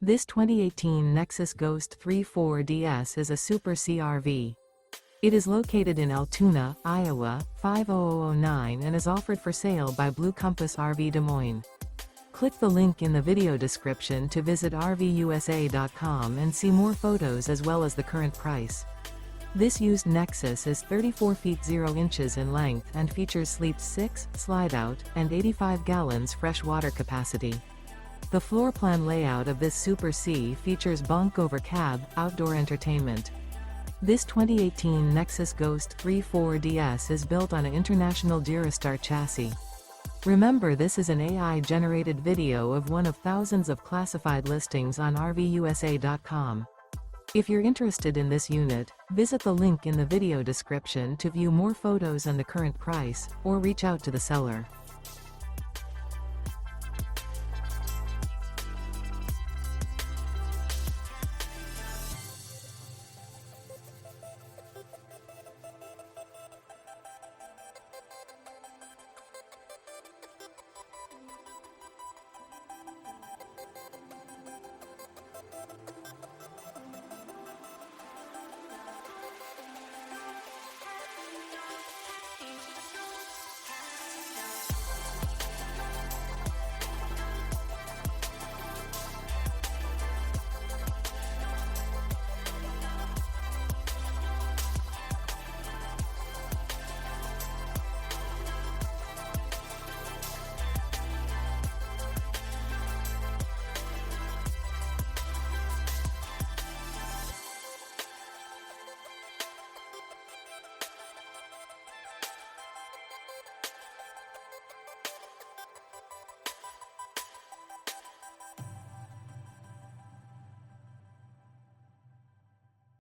This 2018 Nexus Ghost 34DS is a Super CRV. It is located in Altoona, Iowa, 50009 and is offered for sale by Blue Compass RV Des Moines. Click the link in the video description to visit RVUSA.com and see more photos as well as the current price. This used Nexus is 34 feet 0 inches in length and features sleeps 6, Slideout, and 85 gallons fresh water capacity. The floor plan layout of this Super C features Bunk Over Cab, outdoor entertainment. This 2018 Nexus Ghost 34DS is built on an International DuraStar chassis. Remember, this is an AI-generated video of one of thousands of classified listings on RVUSA.com. If you're interested in this unit, visit the link in the video description to view more photos and the current price, or reach out to the seller.